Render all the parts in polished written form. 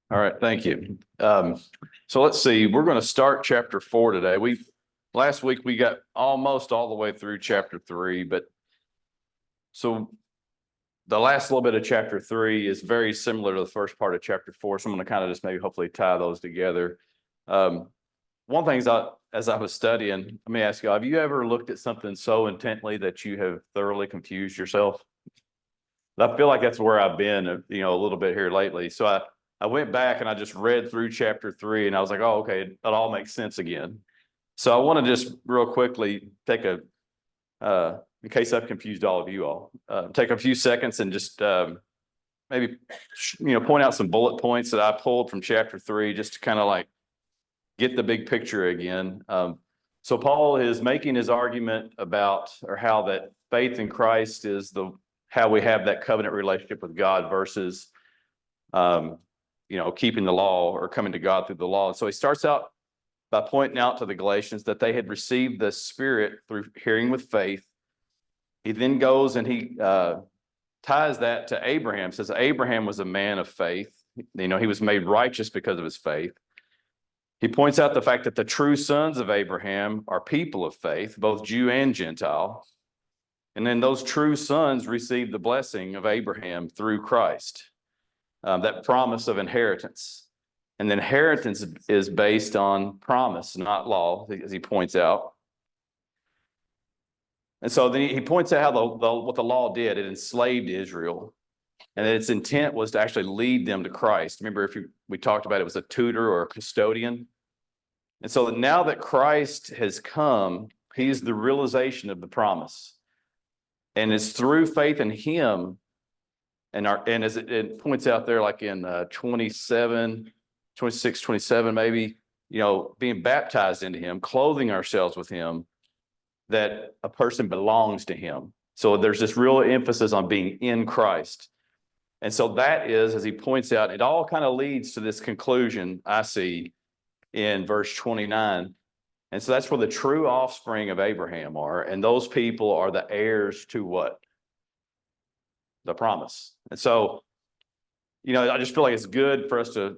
All right, thank you. So let's see, we're going to start chapter 4 today. Last week we got almost all the way through chapter 3, but so the last little bit of chapter 3 is very similar to the first part of chapter 4. So I'm going to kind of just maybe hopefully tie those together. One thing is, as I was studying, let me ask you, have you ever looked at something so intently that you have thoroughly confused yourself? I feel like that's where I've been, a little bit here lately. So I went back and I just read through chapter 3 and I was like, oh, okay, it all makes sense again. So I want to just real quickly take in case I've confused all of you all, take a few seconds and just maybe, point out some bullet points that I pulled from chapter 3 just to kind of like get the big picture again. So Paul is making his argument about, or how that faith in Christ is how we have that covenant relationship with God versus, keeping the law or coming to God through the law. And so he starts out by pointing out to the Galatians that they had received the Spirit through hearing with faith. He then goes and he ties that to Abraham, says Abraham was a man of faith. He was made righteous because of his faith. He points out the fact that the true sons of Abraham are people of faith, both Jew and Gentile. And then those true sons receive the blessing of Abraham through Christ, that promise of inheritance. And the inheritance is based on promise, not law, as he points out. And so then he points out how what the law did, it enslaved Israel, and that its intent was to actually lead them to Christ. Remember, we talked about it was a tutor or a custodian. And so now that Christ has come, he's the realization of the promise. And it's through faith in him, and as it points out there, like in 26, 27, maybe, being baptized into him, clothing ourselves with him, that a person belongs to him. So there's this real emphasis on being in Christ. And so that is, as he points out, it all kind of leads to this conclusion I see in verse 29. And so that's where the true offspring of Abraham are. And those people are the heirs to what? The promise. And so, I just feel like it's good for us to,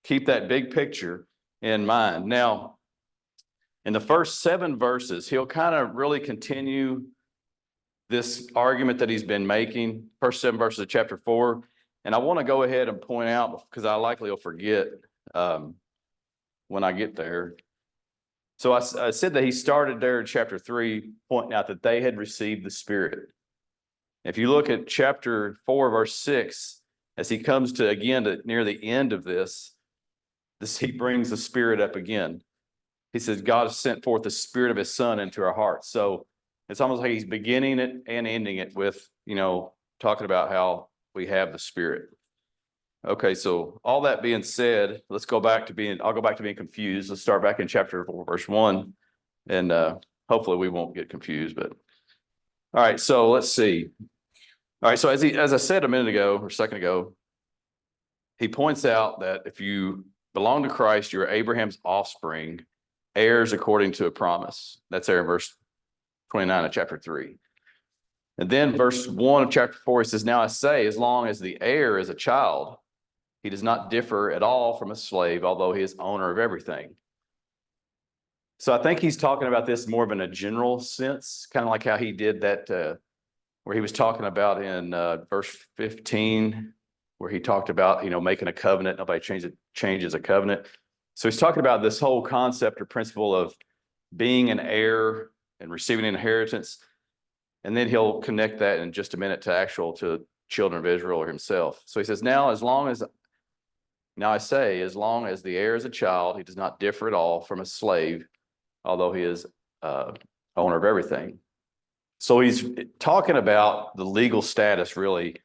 keep that big picture in mind. Now, in the first 7 verses, he'll kind of really continue this argument that he's been making, first 7 verses of chapter 4. And I want to go ahead and point out, because I likely will forget when I get there. So I said that he started there in chapter 3, pointing out that they had received the Spirit. If you look at chapter 4, verse 6, as he comes to, again, to near the end of this, he brings the Spirit up again. He says, God has sent forth the Spirit of his Son into our hearts. So it's almost like he's beginning it and ending it with, talking about how we have the Spirit. Okay, so all that being said, I'll go back to being confused. Let's start back in chapter 4, verse 1, and hopefully we won't get confused. But all right, so let's see. All right, so as I said a second ago, he points out that if you belong to Christ, you're Abraham's offspring, heirs according to a promise. That's there in verse 29 of chapter 3. And then verse 1 of chapter 4, he says, now I say, as long as the heir is a child, he does not differ at all from a slave, although he is owner of everything. So I think he's talking about this more of in a general sense, kind of like how he did that, where he was talking about in verse 15, where he talked about, making a covenant. Nobody changes a covenant. So he's talking about this whole concept or principle of being an heir and receiving an inheritance. And then he'll connect that in just a minute to children of Israel or himself. So he says, now I say, as long as the heir is a child, he does not differ at all from a slave, although he is owner of everything. So he's talking about the legal status, really,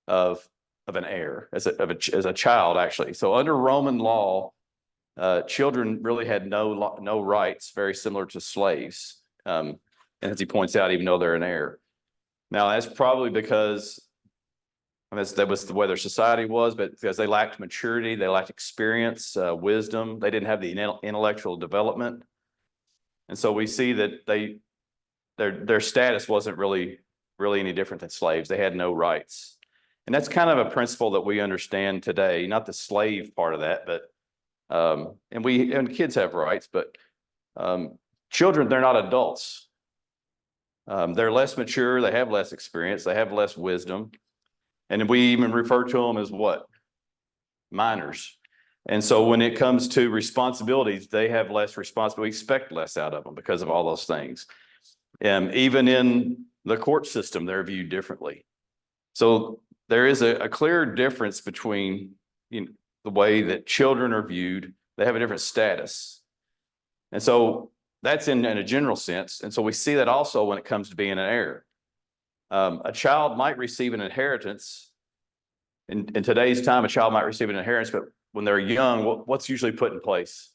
of an heir, as a child, actually. So under Roman law, children really had no rights, very similar to slaves. And as he points out, even though they're an heir. Now, that's probably because that was the way their society was, but because they lacked maturity, they lacked experience, wisdom, they didn't have the intellectual development. And so we see that their status wasn't really any different than slaves. They had no rights. And that's kind of a principle that we understand today, not the slave part of that, but and kids have rights, but children, they're not adults. They're less mature, they have less experience, they have less wisdom. And we even refer to them as what? Minors. And so when it comes to responsibilities, they have less responsibility. We expect less out of them because of all those things. And even in the court system, they're viewed differently. So there is a clear difference between the way that children are viewed. They have a different status. And so that's in a general sense. And so we see that also when it comes to being an heir. A child might receive an inheritance. In today's time, a child might receive an inheritance, but when they're young, what's usually put in place?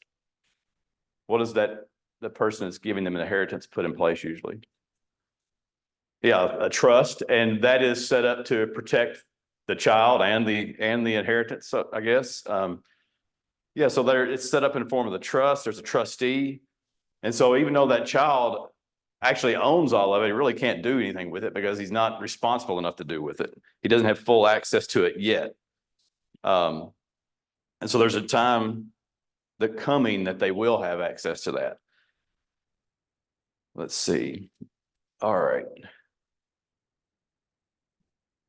What is that the person that's giving them an inheritance put in place usually? Yeah, a trust, and that is set up to protect the child and the inheritance, so I guess. Yeah, so it's set up in the form of the trust. There's a trustee. And so even though that child actually owns all of it, he really can't do anything with it because he's not responsible enough to do with it. He doesn't have full access to it yet. And so there's a time coming that they will have access to that. Let's see. All right.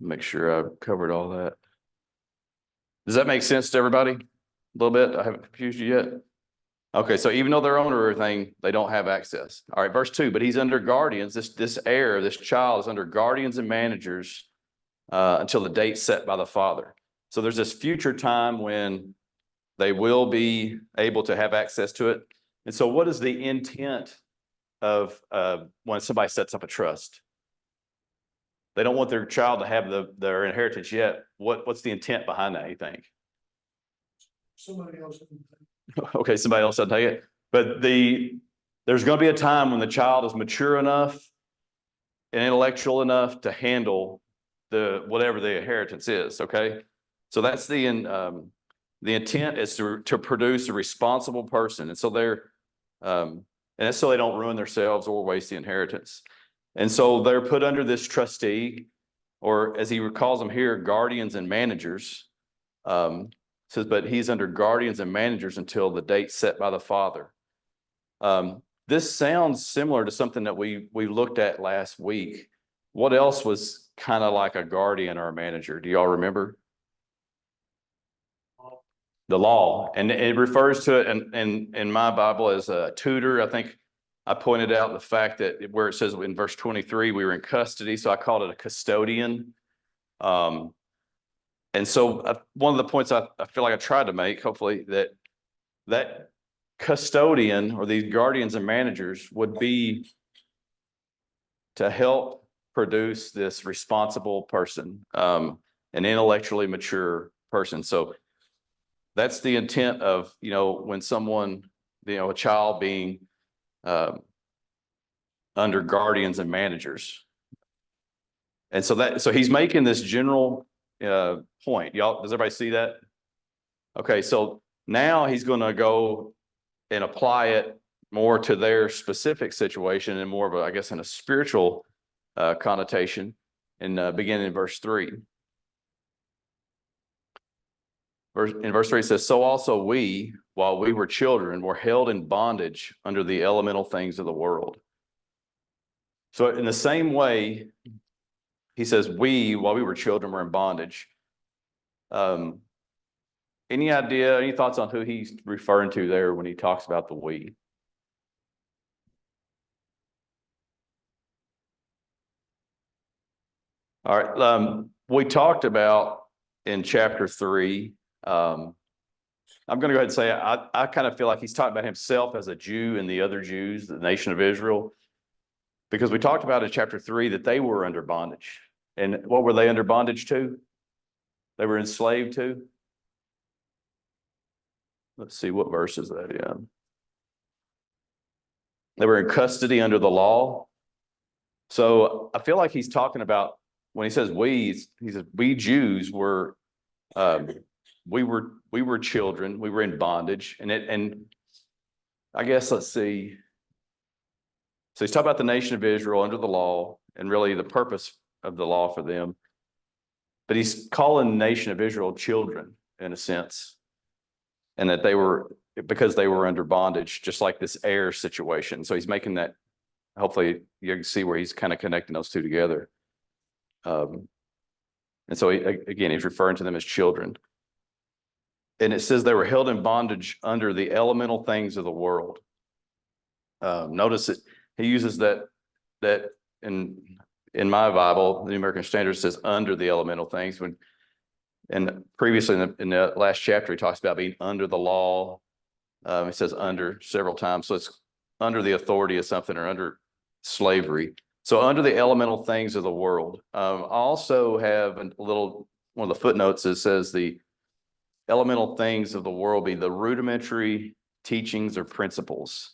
Make sure I've covered all that. Does that make sense to everybody? A little bit? I haven't confused you yet. Okay, so even though they're owner of everything, they don't have access. All right, verse 2, but he's under guardians. This heir, this child is under guardians and managers until the date set by the father. So there's this future time when they will be able to have access to it. And so what is the intent of when somebody sets up a trust? They don't want their child to have their inheritance yet. What's the intent behind that, you think? Somebody else. Okay, somebody else will take it. But there's going to be a time when the child is mature enough and intellectual enough to handle whatever the inheritance is. Okay, so that's the intent is to produce a responsible person, and so and that's so they don't ruin themselves or waste the inheritance. And so they're put under this trustee, or as he calls them here, guardians and managers. Says, but he's under guardians and managers until the date set by the father. This sounds similar to something that we looked at last week. What else was kind of like a guardian or a manager? Do y'all remember? The law, and it refers to it in my Bible as a tutor. I think I pointed out the fact that where it says in verse 23, we were in custody, so I called it a custodian. And so one of the points I feel like I tried to make, hopefully, that custodian or these guardians and managers would be to help produce this responsible person, an intellectually mature person. So that's the intent of, when someone, a child being under guardians and managers. And so he's making this general point. Y'all, does everybody see that? Okay, so now he's going to go and apply it more to their specific situation and more of I guess, in a spiritual connotation, and beginning in verse 3. In verse 3 it says, so also we, while we were children, were held in bondage under the elemental things of the world. So in the same way, he says, we, while we were children, were in bondage. Any idea, any thoughts on who he's referring to there when he talks about the we? All right. We talked about in chapter 3. I'm going to go ahead and say I kind of feel like he's talking about himself as a Jew and the other Jews, the nation of Israel, because we talked about in chapter 3 that they were under bondage. And what were they under bondage to? They were enslaved to? Let's see, what verse is that in? They were in custody under the law. So I feel like he's talking about, when he says we, he says we Jews were, we were children, we were in bondage, and I guess, let's see. So he's talking about the nation of Israel under the law and really the purpose of the law for them. but he's calling the nation of Israel children in a sense. And that because they were under bondage, just like this heir situation. So he's making that, hopefully you can see where he's kind of connecting those two together. And so again, he's referring to them as children. And it says they were held in bondage under the elemental things of the world. Notice that he uses that in my Bible, the New American Standard says under the elemental things. And previously in the last chapter, he talks about being under the law. It says under several times. So it's under the authority of something or under slavery. So under the elemental things of the world. I also have one of the footnotes that says the elemental things of the world be the rudimentary teachings or principles.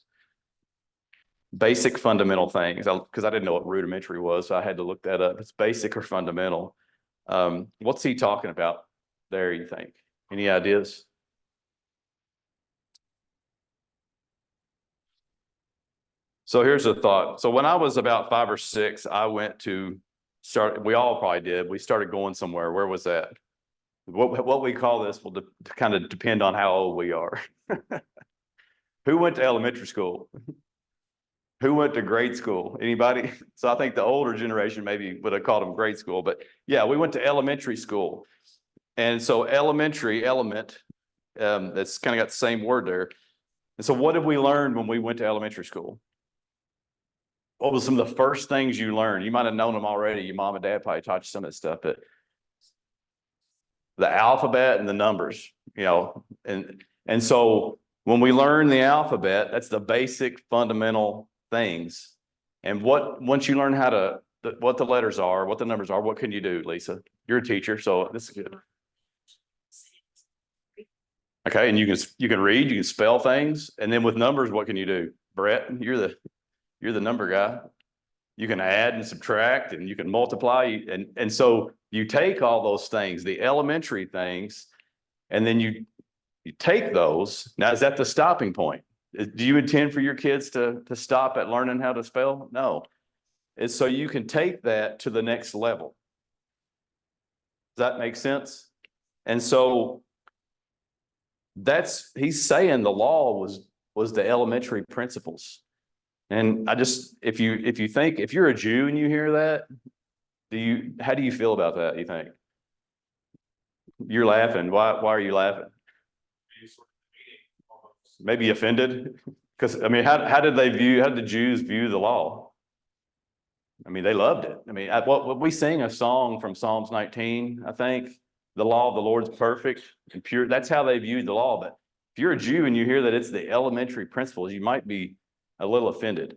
Basic fundamental things, because I didn't know what rudimentary was, so I had to look that up. It's basic or fundamental. What's he talking about there, you think? Any ideas? So here's a thought. So when I was about 5 or 6, I went to we all probably did. We started going somewhere. Where was that? What we call this will kind of depend on how old we are. Who went to elementary school? Who went to grade school? Anybody? So I think the older generation maybe would have called them grade school, but yeah, we went to elementary school. And so elementary element, that's kind of got the same word there. And so what did we learn when we went to elementary school? What was some of the first things you learned? You might have known them already. Your mom and dad probably taught you some of this stuff, but the alphabet and the numbers, and so when we learn the alphabet, that's the basic fundamental things. And once you learn what the letters are, what the numbers are, what can you do, Lisa? You're a teacher, so this is good. Okay, and you can read, you can spell things, and then with numbers, what can you do? Brett, you're the number guy. You can add and subtract, and you can multiply, and so you take all those things, the elementary things, and then you take those. Now, is that the stopping point? Do you intend for your kids to stop at learning how to spell? No. It's so you can take that to the next level. Does that make sense? And so he's saying the law was the elementary principles. And if you're a Jew and you hear that, how do you feel about that, you think? You're laughing. Why are you laughing? Maybe offended? Because, I mean, how did the Jews view the law? I mean, they loved it. I mean, what we sing a song from Psalms 19, I think, the law of the Lord's perfect and pure. That's how they viewed the law. But if you're a Jew and you hear that it's the elementary principles, you might be a little offended.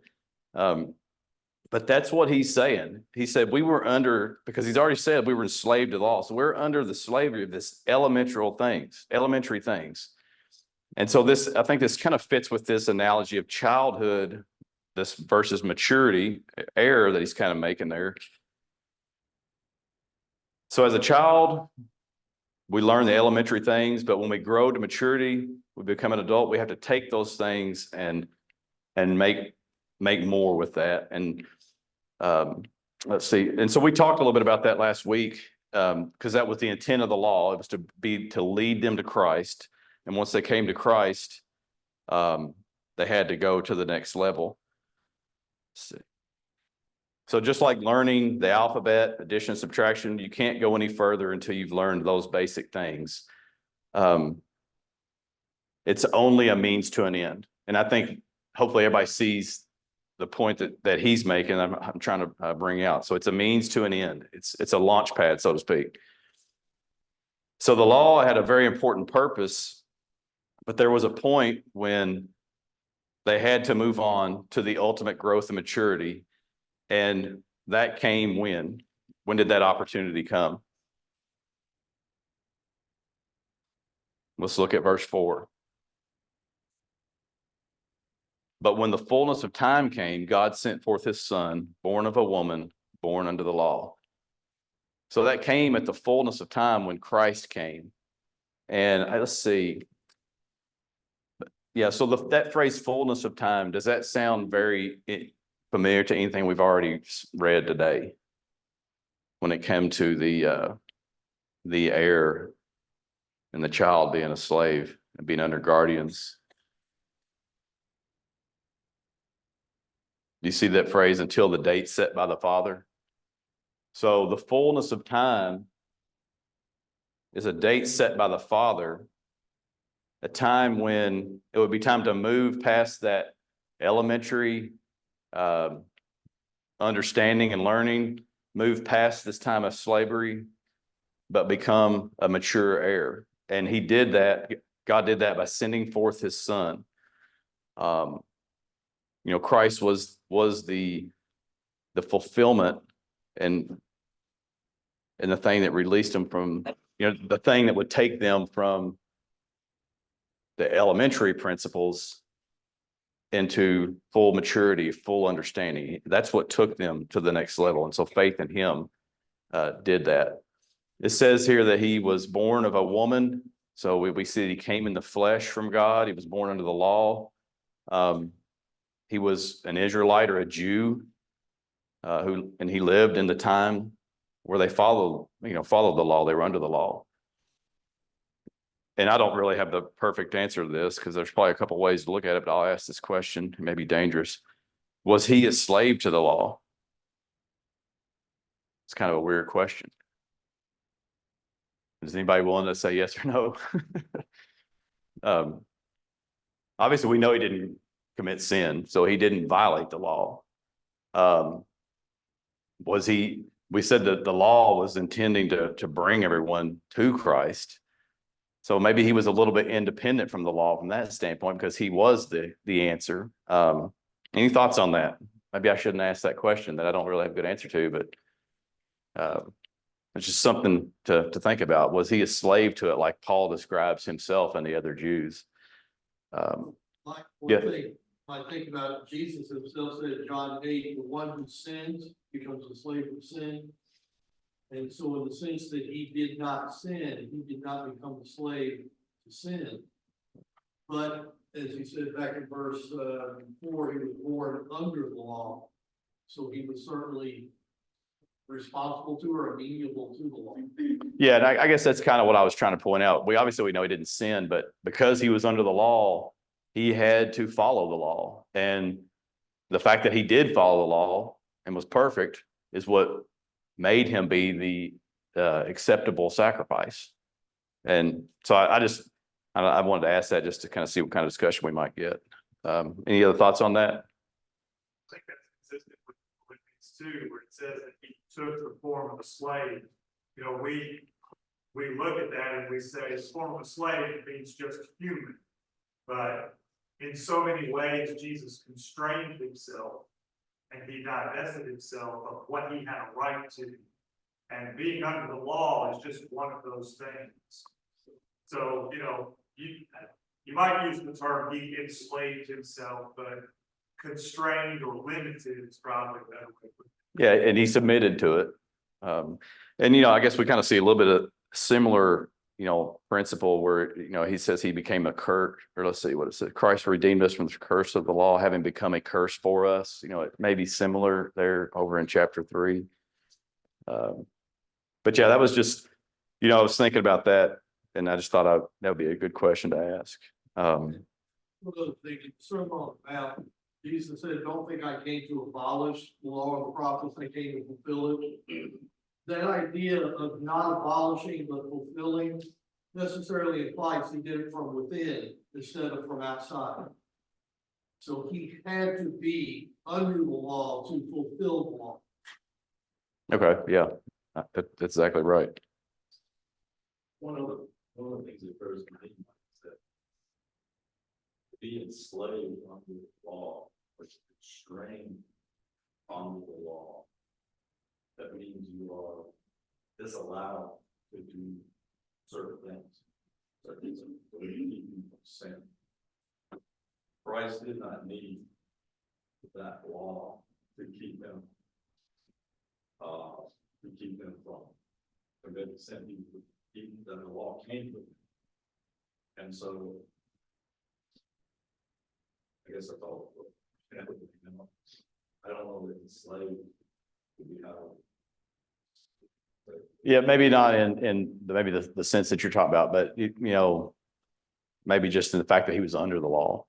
But that's what he's saying. He said because he's already said we were enslaved to the law. So we're under the slavery of this elementary things. And so I think this kind of fits with this analogy of childhood, this versus maturity error that he's kind of making there. So as a child, we learn the elementary things, but when we grow to maturity, we become an adult, we have to take those things and make more with that. And let's see. And so we talked a little bit about that last week, because that was the intent of the law. It was to lead them to Christ. And once they came to Christ, they had to go to the next level. Let's see. So just like learning the alphabet, addition, subtraction, you can't go any further until you've learned those basic things. It's only a means to an end. And I think hopefully everybody sees the point that he's making, I'm trying to bring out. So it's a means to an end. It's a launch pad, so to speak. So the law had a very important purpose, but there was a point when they had to move on to the ultimate growth and maturity. And that came when? When did that opportunity come? Let's look at verse 4. But when the fullness of time came, God sent forth his son, born of a woman, born under the law. So that came at the fullness of time when Christ came. And let's see. Yeah, so that phrase fullness of time, does that sound very familiar to anything we've already read today when it came to the the heir and the child being a slave and being under guardians. Do you see that phrase, until the date set by the Father? So the fullness of time is a date set by the Father, a time when it would be time to move past that elementary understanding and learning, move past this time of slavery, but become a mature heir. And he did that. God did that by sending forth his son. Christ was the fulfillment and the thing that released them from, the thing that would take them from the elementary principles into full maturity, full understanding. That's what took them to the next level. And so faith in him did that. It says here that he was born of a woman. So we see that he came in the flesh from God. He was born under the law. He was an Israelite or a Jew and he lived in the time where they followed the law. They were under the law. And I don't really have the perfect answer to this because there's probably a couple ways to look at it, but I'll ask this question. It may be dangerous. Was he a slave to the law? It's kind of a weird question. Is anybody willing to say yes or no? Obviously, we know he didn't commit sin, so he didn't violate the law. We said that the law was intending to bring everyone to Christ. So maybe he was a little bit independent from the law from that standpoint because he was the answer. Any thoughts on that? Maybe I shouldn't ask that question that I don't really have a good answer to, but it's just something to think about. Was he a slave to it like Paul describes himself and the other Jews? Like one thing I think about, Jesus himself said in John 8, the one who sins becomes a slave of sin. And so in the sense that he did not sin, he did not become a slave to sin. But as he said back in verse 4, he was born under the law. So he was certainly responsible to or amenable to the law. Yeah, and I guess that's kind of what I was trying to point out. We know he didn't sin, but because he was under the law, he had to follow the law. And the fact that he did follow the law and was perfect is what made him be the acceptable sacrifice. And so I wanted to ask that just to kind of see what kind of discussion we might get. Any other thoughts on that? I think that's consistent with Philippians 2, where it says that he took the form of a slave. We look at that and we say the form of a slave means just human. But in so many ways, Jesus constrained himself and he divested himself of what he had a right to. And being under the law is just one of those things. So, you might use the term he enslaved himself, but constrained or limited is probably a better way to put it. Yeah, and he submitted to it. And I guess we kind of see a little bit of similar, principle where, he says he became a curse, or let's see what it says. Christ redeemed us from the curse of the law, having become a curse for us. It may be similar there over in chapter 3. But yeah, that was just, I was thinking about that and I just thought that would be a good question to ask. One other thing, Sermon on the Mount, Jesus said, "Don't think I came to abolish the law of the prophets, I came to fulfill it." That idea of not abolishing but fulfilling necessarily implies he did it from within instead of from outside. So he had to be under the law to fulfill the law. Okay, yeah, that's exactly right. One of the things that occurs to me is that to be enslaved under the law or constrained under the law, that means you are disallowed to do certain things. Certain things that keep you from sin. Christ did not need that law to keep him from committing sin. That the law came with him. And so I guess that's all. I don't know that enslaved would be how Yeah, maybe not in maybe the sense that you're talking about, but you know, maybe just in the fact that he was under the law.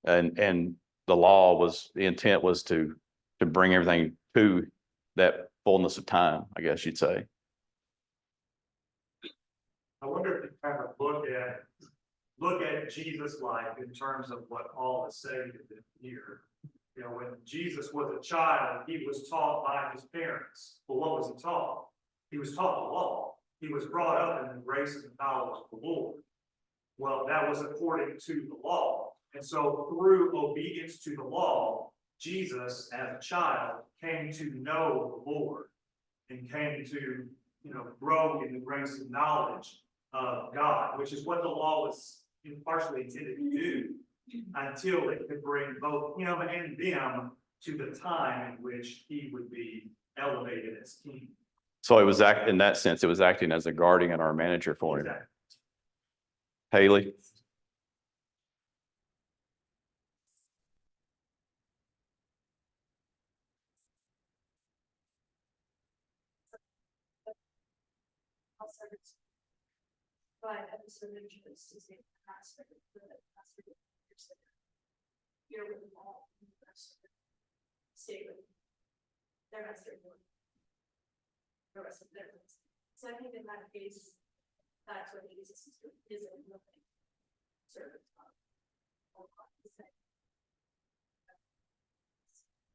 And the law was, the intent was to bring everything to that fullness of time, I guess you'd say. I wonder if you kind of look at Jesus' life in terms of what Paul is saying here. You know, when Jesus was a child, he was taught by his parents. Well, what was he taught? He was taught the law. He was brought up in the grace and knowledge of the Lord. Well, that was according to the law. And so through obedience to the law, Jesus, as a child, came to know the Lord and came to, grow in the grace and knowledge of God, which is what the law was partially intended to do until it could bring both him and them to the time in which he would be elevated as king. So it was in that sense, it was acting as a guardian or a manager for him. Exactly. Haley? But at the certain choice to say aspect of the aspect of here with them all, stay with their rest of the rest of their lives. So I think in that case, that's what Jesus is doing, is a nothing servant.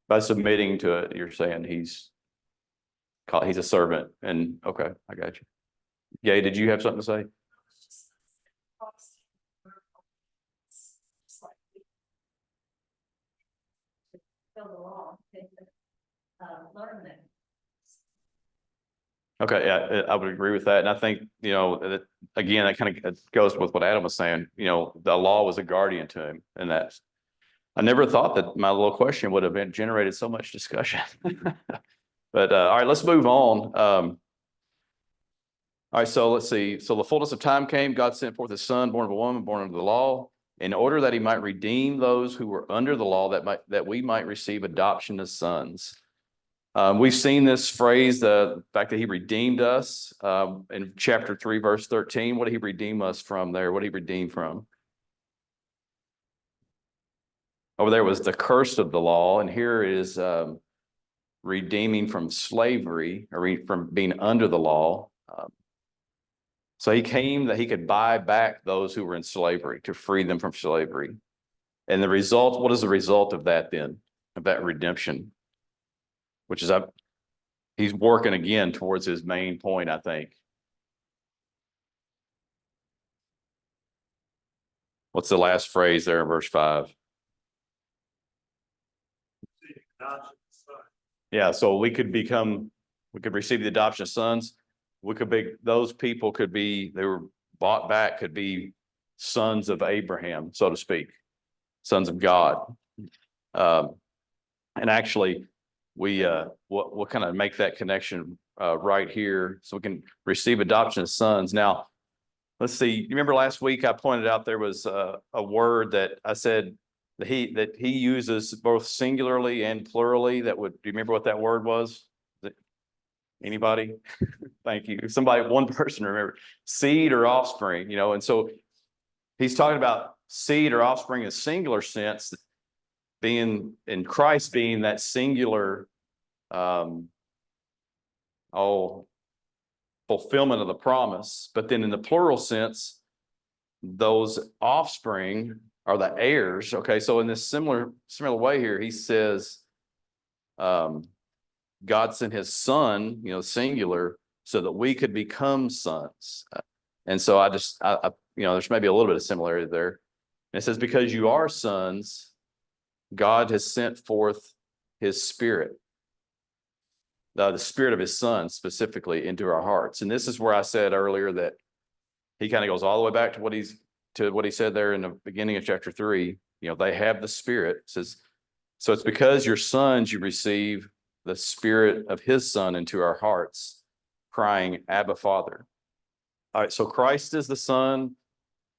By submitting to it, you're saying he's a servant, and okay, I got you. Gay, did you have something to say? Learn that. Okay, yeah, I would agree with that. And I think, that, again, that kind of goes with what Adam was saying. The law was a guardian to him. And that's, I never thought that my little question would have generated so much discussion. But all right, let's move on. All right, so let's see. So the fullness of time came, God sent forth his son, born of a woman, born under the law, in order that he might redeem those who were under the law, that we might receive adoption as sons. We've seen this phrase, the fact that he redeemed us, in chapter 3, verse 13. What did he redeem us from there? What did he redeem from? Over there was the curse of the law, and here is redeeming from slavery, or from being under the law. So he came that he could buy back those who were in slavery, to free them from slavery. And the result, what is the result of that then, of that redemption? Which is, he's working again towards his main point, I think. What's the last phrase there in verse 5? Yeah, so we could receive the adoption of sons. Those people could be, they were bought back, could be sons of Abraham, so to speak, sons of God. And actually, we'll kind of make that connection right here, so we can receive adoption of sons. Now, let's see. You remember last week I pointed out there was a word that I said that he uses both singularly and plurally. Do you remember what that word was? Anybody? Thank you. One person remember. Seed or offspring, and so he's talking about seed or offspring in a singular sense, being in Christ, being that singular fulfillment of the promise. But then in the plural sense, those offspring are the heirs. Okay, so in this similar way here, he says God sent his son, singular, so that we could become sons. And so there's maybe a little bit of similarity there. And it says, because you are sons, God has sent forth his spirit, the spirit of his son specifically, into our hearts. And this is where I said earlier that he kind of goes all the way back to what he said there in the beginning of chapter 3. They have the spirit. It says, so it's because you're sons, you receive the spirit of his son into our hearts, crying, Abba, Father. All right, so Christ is the son.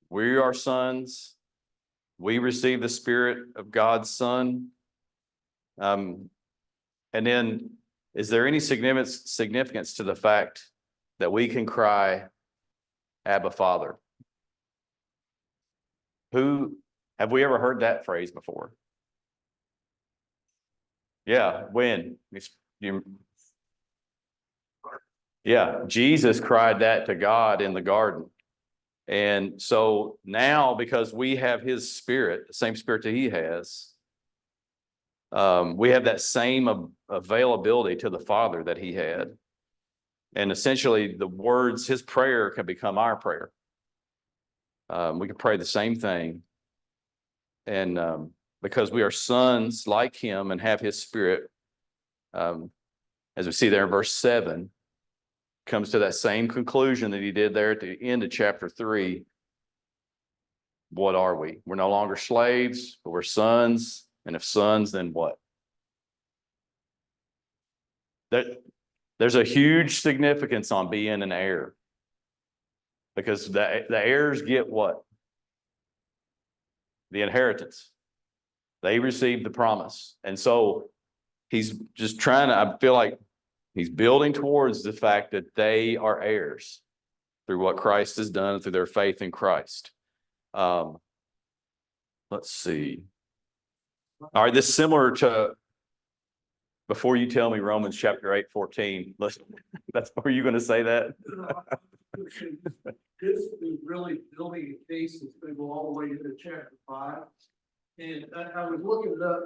We are sons. We receive the spirit of God's son. And then Is there any significance to the fact that we can cry, Abba, Father? Have we ever heard that phrase before? Yeah, when? Yeah, Jesus cried that to God in the garden. And so now, because we have his spirit, the same spirit that he has, we have that same availability to the Father that he had. And essentially the words, his prayer can become our prayer. We can pray the same thing. And because we are sons like him and have his spirit, as we see there in verse 7, comes to that same conclusion that he did there at the end of chapter 3. What are we? We're no longer slaves, but we're sons. And if sons, then what? There's a huge significance on being an heir. Because the heirs get what? The inheritance. They receive the promise. And so he's just trying to, I feel like he's building towards the fact that they are heirs through what Christ has done, through their faith in Christ. Let's see. All right, this is similar to, before you tell me Romans chapter 8:14, were you going to say that? This is really building a case that's going to go all the way into chapter 5. And I was looking it up,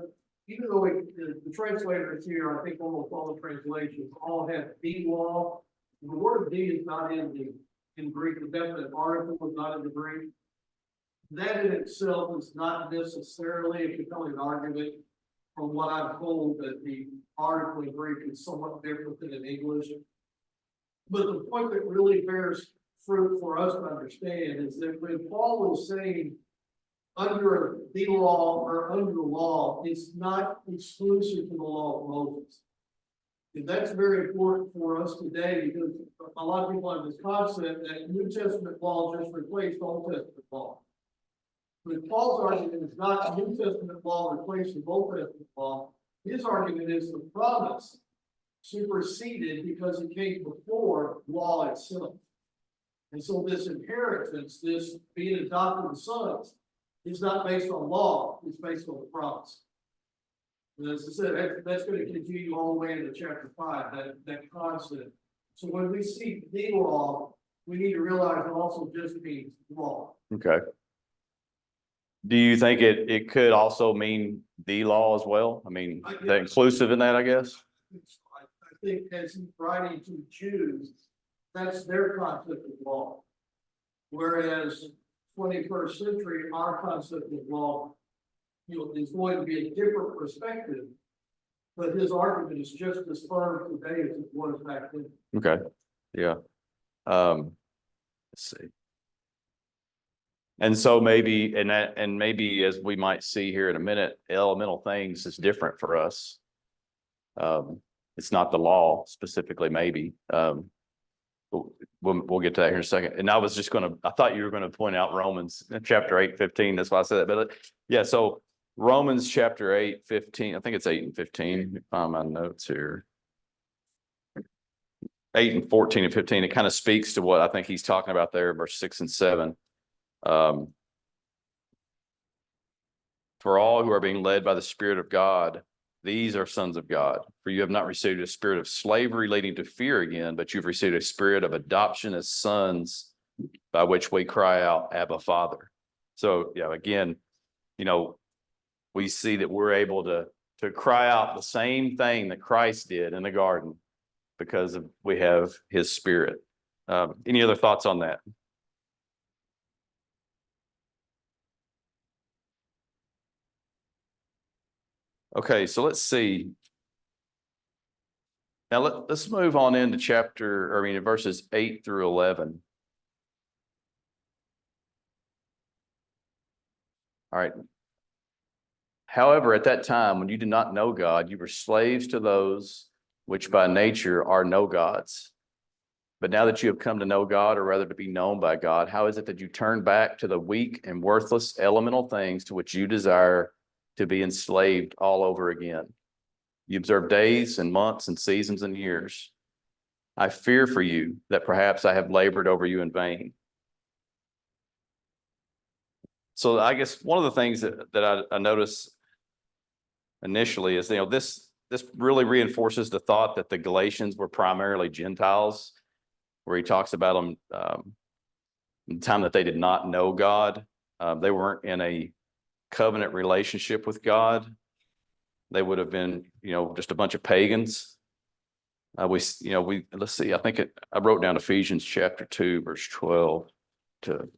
even though the translators here, I think almost all the translations all have the law. The word "the" is not in Greek. The definite article is not in the Greek. That in itself is not necessarily a compelling argument, from what I'm told, that the article in Greek is somewhat different than in English. But the point that really bears fruit for us to understand is that when Paul is saying under the law or under the law, it's not exclusive to the law of Moses. And that's very important for us today, because a lot of people have this concept that New Testament law just replaced Old Testament law. But Paul's argument is not New Testament law replacing Old Testament law. His argument is the promise superseded because it came before law itself. And so this inheritance, this being adopted sons, is not based on law, it's based on the promise. And as I said, that's going to continue all the way into chapter 5, that concept. So when we see the law, we need to realize it also just means law. Okay. Do you think it could also mean the law as well? I mean, the inclusive in that, I guess? I think as he's writing to Jews, that's their concept of law. Whereas 21st century, our concept of law, is going to be a different perspective. But his argument is just as firm today as it was back then. Okay. Yeah. Let's see. And so maybe, and maybe as we might see here in a minute, elemental things is different for us. It's not the law specifically, maybe. We'll get to that here in a second. And I thought you were going to point out Romans chapter 8:15. That's why I said that. But yeah, so Romans chapter 8:15, I think it's 8 and 15. Find my notes here. 8 and 14 and 15. It kind of speaks to what I think he's talking about there, verse 6 and 7. For all who are being led by the Spirit of God, these are sons of God. For you have not received a spirit of slavery leading to fear again, but you've received a spirit of adoption as sons, by which we cry out, Abba, Father. So, yeah, again, we see that we're able to cry out the same thing that Christ did in the garden because we have his spirit. Any other thoughts on that? Okay, so let's see. Now let's move on into verses 8 through 11. All right. However, at that time, when you did not know God, you were slaves to those which by nature are no gods. But now that you have come to know God, or rather to be known by God, how is it that you turn back to the weak and worthless elemental things to which you desire to be enslaved all over again? You observe days and months and seasons and years. I fear for you that perhaps I have labored over you in vain. So I guess one of the things that I notice initially is, this really reinforces the thought that the Galatians were primarily Gentiles, where he talks about them the time that they did not know God. They weren't in a covenant relationship with God. They would have been, just a bunch of pagans. Let's see, I wrote down Ephesians chapter 2, verse 12 to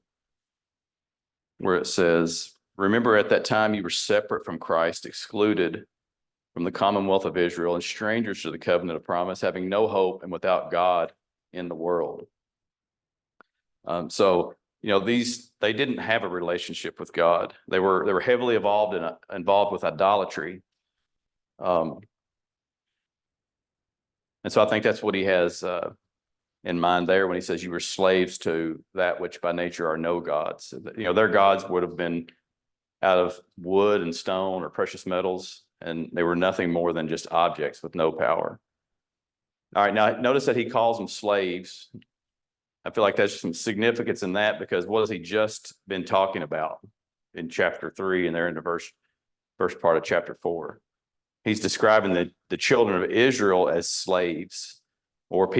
where it says, remember at that time you were separate from Christ, excluded from the commonwealth of Israel and strangers to the covenant of promise, having no hope and without God in the world. They didn't have a relationship with God. They were heavily involved with idolatry. And so I think that's what he has in mind there when he says you were slaves to that which by nature are no gods. Their gods would have been out of wood and stone or precious metals, and they were nothing more than just objects with no power. All right, now notice that he calls them slaves. I feel like there's some significance in that, because what has he just been talking about in chapter 3 and there in the first part of chapter 4? He's describing the children of Israel as slaves, or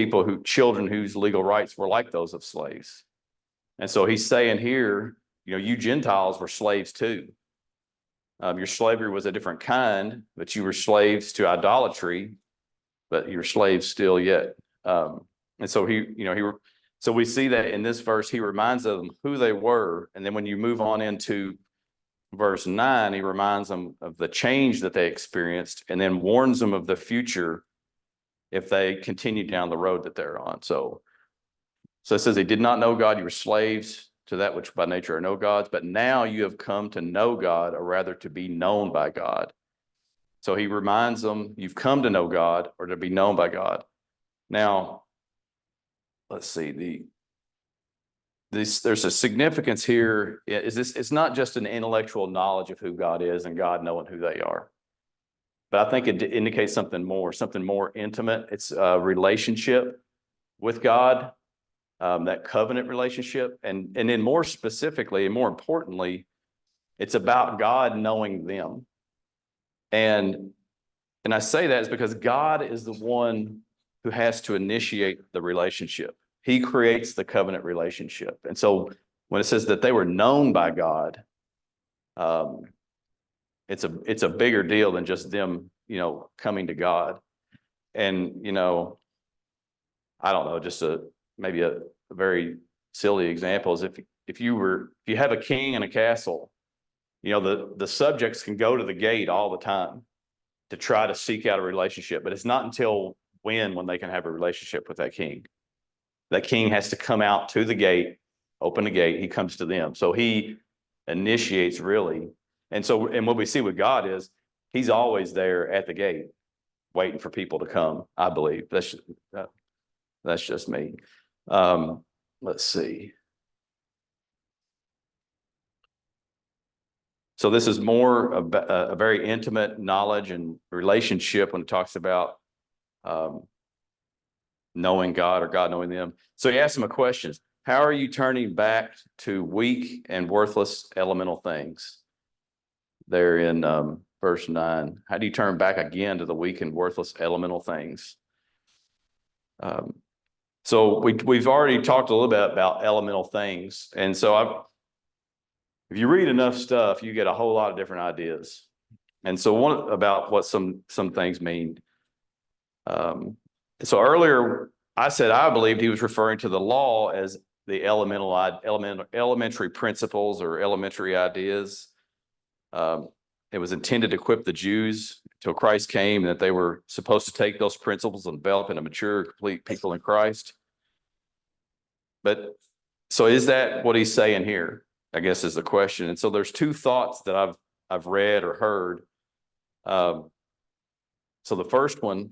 children whose legal rights were like those of slaves. And so he's saying here, you Gentiles were slaves too. Your slavery was a different kind, but you were slaves to idolatry, but you're slaves still yet. And so so we see that in this verse, he reminds them who they were. And then when you move on into verse 9, he reminds them of the change that they experienced, and then warns them of the future if they continue down the road that they're on. So it says they did not know God. You were slaves to that which by nature are no gods, but now you have come to know God, or rather to be known by God. So he reminds them, you've come to know God, or to be known by God. Now, let's see, there's a significance here. It's not just an intellectual knowledge of who God is and God knowing who they are, but I think it indicates something more intimate. It's a relationship with God, that covenant relationship. And then more specifically and more importantly, it's about God knowing them. And I say that is because God is the one who has to initiate the relationship. He creates the covenant relationship. And so when it says that they were known by God, it's a bigger deal than just them, coming to God. And, I don't know, just maybe a very silly example is if you have a king in a castle, the subjects can go to the gate all the time to try to seek out a relationship, but it's not until when they can have a relationship with that king. That king has to come out to the gate, open the gate, he comes to them. So he initiates really. And what we see with God is he's always there at the gate, waiting for people to come, I believe. That's just me. Let's see. So this is more of a very intimate knowledge and relationship when it talks about knowing God or God knowing them. So he asked them a question. How are you turning back to weak and worthless elemental things? There in verse 9. How do you turn back again to the weak and worthless elemental things? So we've already talked a little bit about elemental things. And so if you read enough stuff, you get a whole lot of different ideas. And so about what some things mean. So earlier I said I believed he was referring to the law as the elementary principles or elementary ideas. It was intended to equip the Jews till Christ came, and that they were supposed to take those principles and develop into mature, complete people in Christ. But so is that what he's saying here? I guess is the question. And so there's two thoughts that I've read or heard. So the first one,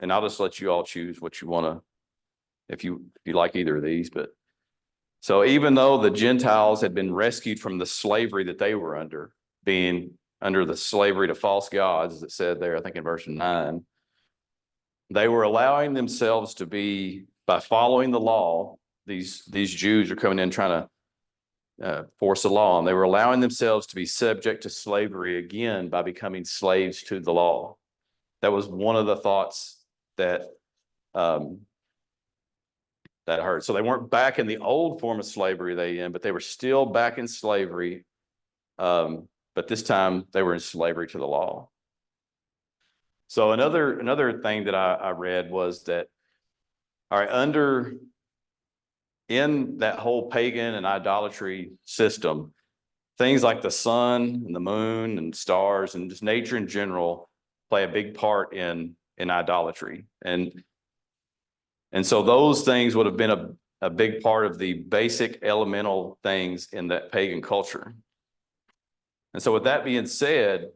and I'll just let you all choose what you want to, if you like either of these, but so even though the Gentiles had been rescued from the slavery that they were under, being under the slavery to false gods, as it said there, I think in verse 9, they were allowing themselves to be, by following the law, these Jews are coming in trying to force the law, and they were allowing themselves to be subject to slavery again by becoming slaves to the law. That was one of the thoughts that that hurt. So they weren't back in the old form of slavery they in, but they were still back in slavery. But this time they were in slavery to the law. So another thing that I read was that, all right, in that whole pagan and idolatry system, things like the sun and the moon and stars and just nature in general play a big part in idolatry. And so those things would have been a big part of the basic elemental things in that pagan culture. And so with that being said,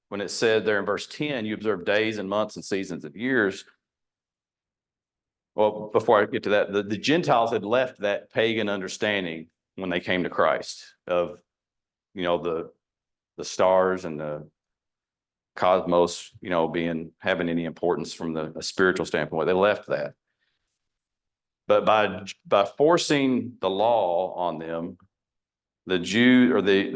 when it said there in verse 10, you observe days and months and seasons and years. Well, before I get to that, the Gentiles had left that pagan understanding when they came to Christ of, the stars and the cosmos, having any importance from a spiritual standpoint. They left that. But by forcing the law on them, the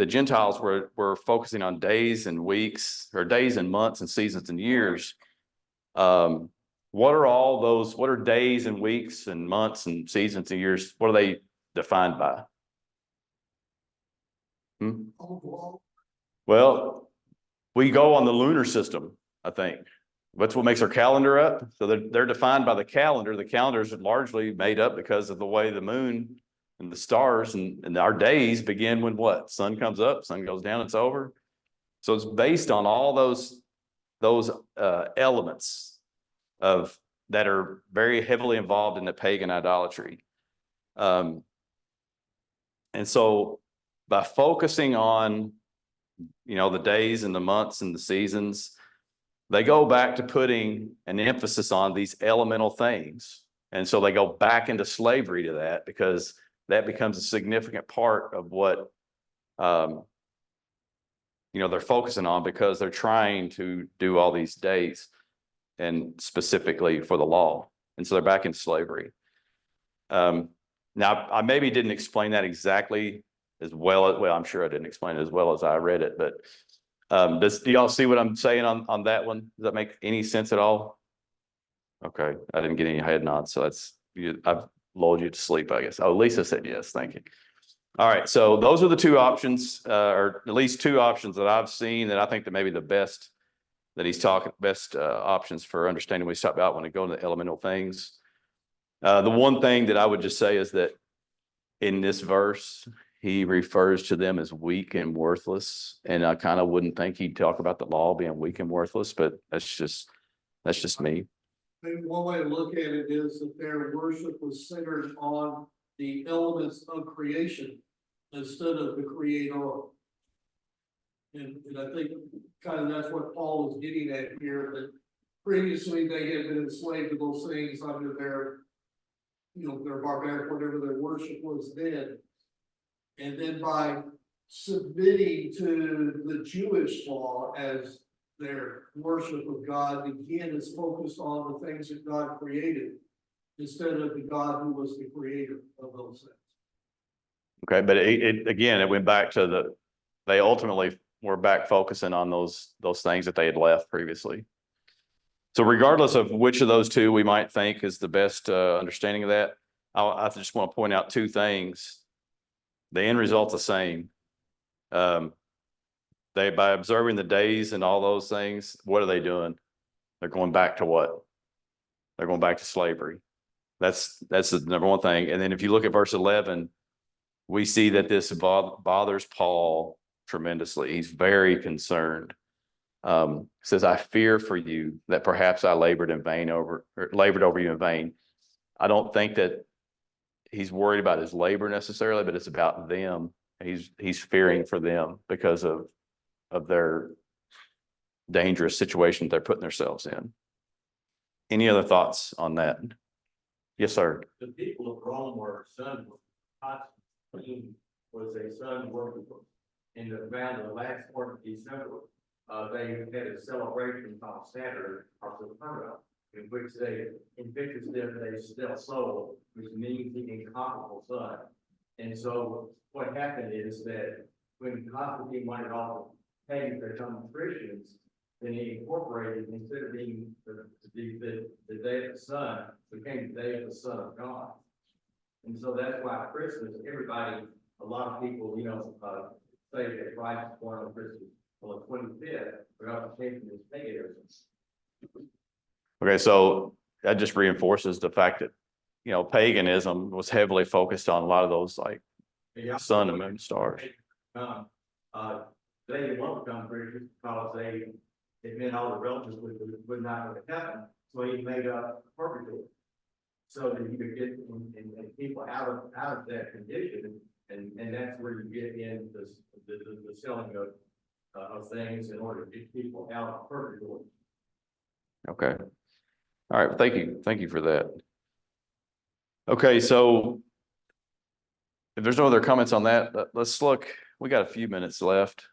Gentiles were focusing on days and weeks, or days and months and seasons and years. What are all those? What are days and weeks and months and seasons and years? What are they defined by? Well, we go on the lunar system, I think. That's what makes our calendar up. So they're defined by the calendar. The calendar is largely made up because of the way the moon and the stars and our days begin when what? Sun comes up, sun goes down, it's over. So it's based on all those elements that are very heavily involved in the pagan idolatry. And so by focusing on, the days and the months and the seasons, they go back to putting an emphasis on these elemental things. And so they go back into slavery to that, because that becomes a significant part of what, they're focusing on, because they're trying to do all these days and specifically for the law. And so they're back in slavery. Now, I maybe didn't explain that exactly as well. I'm sure I didn't explain it as well as I read it, but do y'all see what I'm saying on that one? Does that make any sense at all? Okay, I didn't get any head nods, so I've lulled you to sleep, I guess. Oh, Lisa said yes, thank you. All right, so those are the two options, or at least two options that I've seen that I think that maybe the best that he's talking, best options for understanding what he's talking about when we go into the elemental things. The one thing that I would just say is that in this verse, he refers to them as weak and worthless. And I kind of wouldn't think he'd talk about the law being weak and worthless, but that's just me. Maybe one way to look at it is that their worship was centered on the elements of creation instead of the creator. And I think kind of that's what Paul is getting at here, that previously they had been enslaved to those things under their, their barbaric, whatever their worship was then. And then by submitting to the Jewish law as their worship of God, again, is focused on the things that God created instead of the God who was the creator of those things. Okay, but it went back to they ultimately were back focusing on those things that they had left previously. So regardless of which of those two we might think is the best understanding of that, I just want to point out two things. The end result's the same. By observing the days and all those things, what are they doing? They're going back to what? They're going back to slavery. That's the number one thing. And then if you look at verse 11, we see that this bothers Paul tremendously. He's very concerned. Says, I fear for you that perhaps I labored over you in vain. I don't think that he's worried about his labor necessarily, but it's about them. He's fearing for them because of their dangerous situation they're putting themselves in. Any other thoughts on that? Yes, sir. The people of Rome were sun was a sun worshiper. In the last part of December, they had a celebration called Saturday, or September, in which they, in pictures there, they still soul, which means the incomparable son. And so what happened is that when Constantine wanted all the pagans to become Christians, then he incorporated, instead of being the day of the sun, became the day of the Son of God. And so that's why Christmas, everybody, a lot of people, say that Christ was born on Christmas on the 25th, but also came from this paganism. Okay, so that just reinforces the fact that, paganism was heavily focused on a lot of those like sun and moon stars. They didn't want to become Christians because it meant all the relatives would not go to heaven, so he made up purgatory. So that you could get and people out of that condition, and that's where you get in the selling of things in order to get people out of purgatory. Okay. All right. Thank you for that. Okay. So if there's no other comments on that, let's look, we got a few minutes left.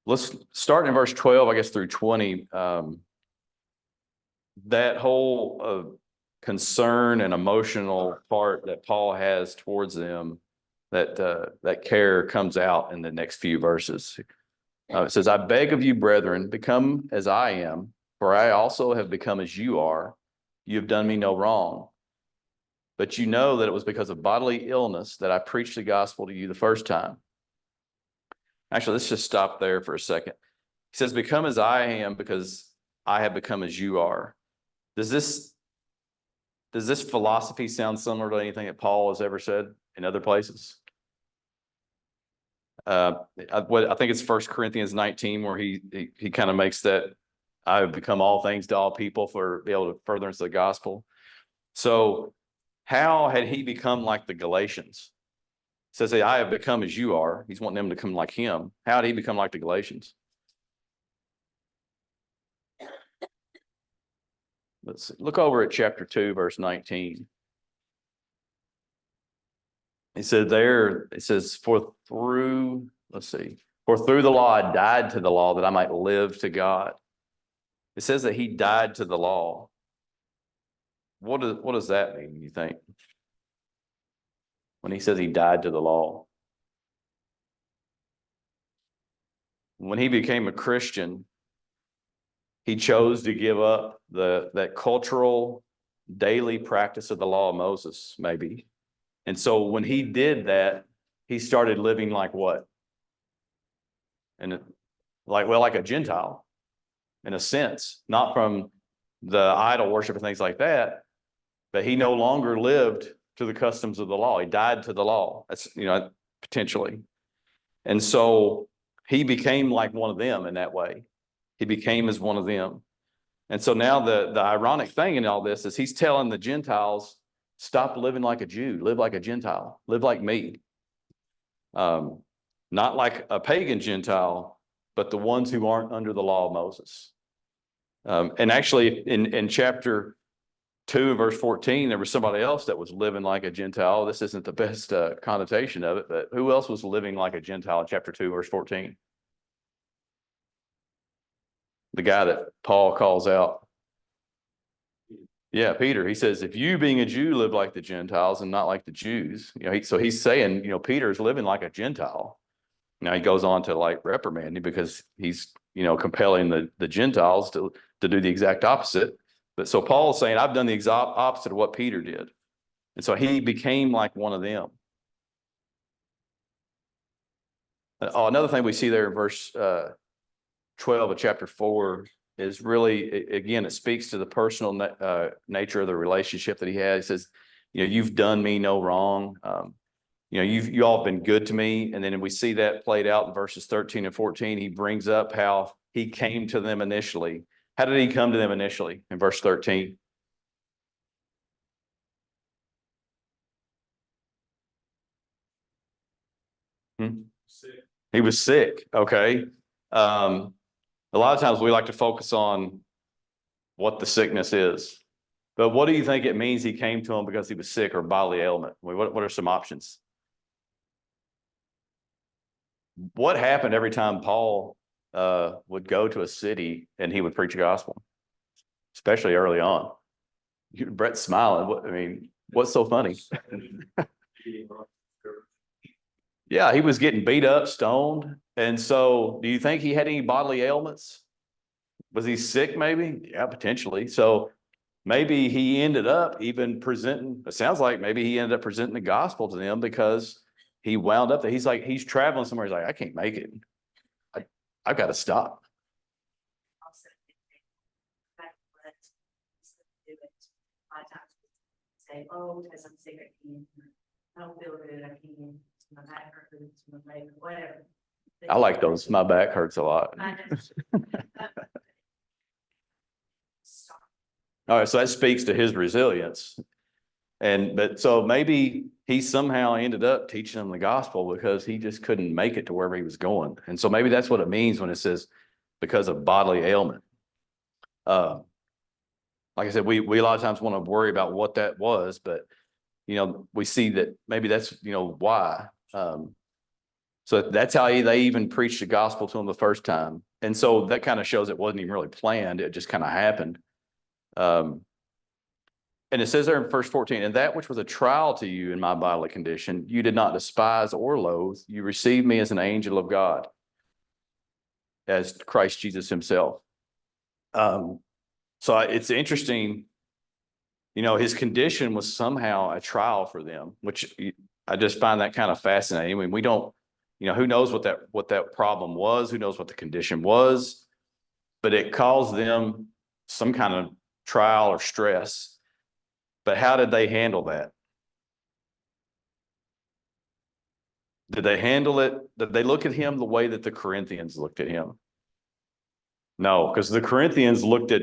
Let's start in verse 12, I guess, through 20. That whole concern and emotional part that Paul has towards them, that care comes out in the next few verses. It says, I beg of you, brethren, become as I am, for I also have become as you are. You have done me no wrong. But you know that it was because of bodily illness that I preached the gospel to you the first time. Actually, let's just stop there for a second. He says, become as I am because I have become as you are. Does this philosophy sound similar to anything that Paul has ever said in other places? I think it's 1 Corinthians 19 where he kind of makes that I have become all things to all people for be able to furtherance the gospel. So how had he become like the Galatians? It says, hey, I have become as you are. He's wanting them to come like him. How did he become like the Galatians? Let's see. Look over at chapter 2, verse 19. He said there, it says, for through the law I died to the law that I might live to God. It says that he died to the law. What does that mean, you think? When he says he died to the law. When he became a Christian, he chose to give up that cultural daily practice of the law of Moses, maybe. And so when he did that, he started living like what? And like a Gentile, in a sense, not from the idol worship and things like that, but he no longer lived to the customs of the law. He died to the law. That's, potentially. And so he became like one of them in that way. He became as one of them. And so now the ironic thing in all this is he's telling the Gentiles, stop living like a Jew, live like a Gentile, live like me. Not like a pagan Gentile, but the ones who aren't under the law of Moses. And actually in chapter 2, verse 14, there was somebody else that was living like a Gentile. This isn't the best connotation of it, but who else was living like a Gentile in chapter 2, verse 14? The guy that Paul calls out. Yeah, Peter. He says, if you being a Jew live like the Gentiles and not like the Jews, so he's saying, Peter's living like a Gentile. Now he goes on to like reprimand him because he's, compelling the Gentiles to do the exact opposite. But so Paul's saying, I've done the exact opposite of what Peter did. And so he became like one of them. Another thing we see there in verse 12 of chapter 4 is really, again, it speaks to the personal nature of the relationship that he had. He says, you've done me no wrong. You all have been good to me. And then we see that played out in verses 13 and 14. He brings up how he came to them initially. How did he come to them initially in verse 13? Sick. He was sick. Okay. A lot of times we like to focus on what the sickness is, but what do you think it means he came to him because he was sick or bodily ailment? What are some options? what happened every time Paul would go to a city and he would preach the gospel, especially early on? Brett's smiling. I mean, what's so funny? Yeah, he was getting beat up, stoned. And so do you think he had any bodily ailments? Was he sick maybe? Yeah, potentially. So maybe he ended up even presenting, it sounds like maybe he ended up presenting the gospel to them because he wound up that he's traveling somewhere. He's like, I can't make it. I've got to stop. Also, back what do it. A lot of times say, oh, because I'm sick, I can't. I don't feel good, I can't. My back hurts, my leg, whatever. I like those. My back hurts a lot. I know. Stop. All right, so that speaks to his resilience. But so maybe he somehow ended up teaching them the gospel because he just couldn't make it to wherever he was going. And so maybe that's what it means when it says because of bodily ailment. Like I said, we a lot of times want to worry about what that was, but we see that maybe that's why. So that's how they even preached the gospel to him the first time. And so that kind of shows it wasn't even really planned. It just kind of happened. And it says there in verse 14, and that which was a trial to you in my bodily condition, you did not despise or loathe. You received me as an angel of God, as Christ Jesus himself. So it's interesting, his condition was somehow a trial for them, which I just find that kind of fascinating. I mean, we don't, who knows what that problem was, who knows what the condition was, but it caused them some kind of trial or stress. But how did they handle that? Did they handle it? Did they look at him the way that the Corinthians looked at him? No, because the Corinthians looked at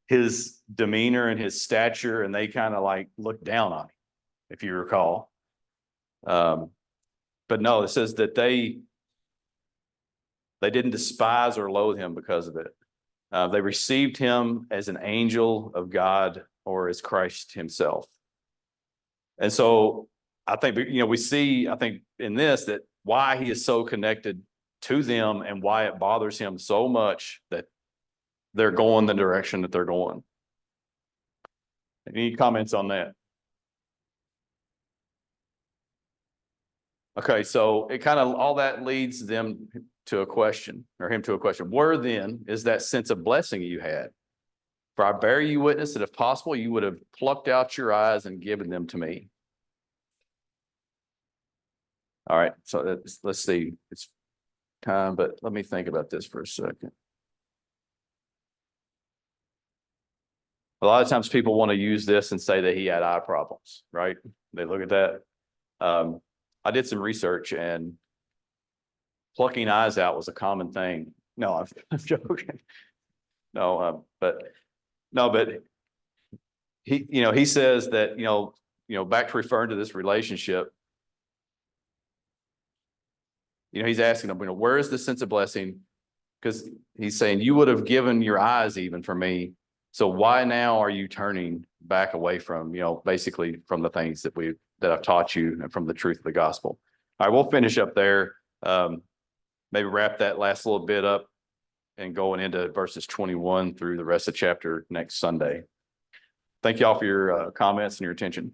his demeanor and his stature, and they kind of like looked down on him, if you recall. But no, it says that they didn't despise or loathe him because of it. They received him as an angel of God or as Christ himself. And so I think, we see, I think in this, that why he is so connected to them and why it bothers him so much that they're going the direction that they're going. Any comments on that? Okay, so it kind of, all that leads them to a question, or him to a question. Where then is that sense of blessing you had? For I bear you witness that if possible, you would have plucked out your eyes and given them to me. All right, so let's see. It's time, but let me think about this for a second. A lot of times people want to use this and say that he had eye problems, right? They look at that. I did some research, and plucking eyes out was a common thing. No, I'm joking. No, but he says that, back to referring to this relationship, he's asking them, where is the sense of blessing? Because he's saying you would have given your eyes even for me. So why now are you turning back away from, basically from the things that I've taught you and from the truth of the gospel? All right, we'll finish up there. Maybe wrap that last little bit up and going into verses 21 through the rest of the chapter next Sunday. Thank you all for your comments and your attention.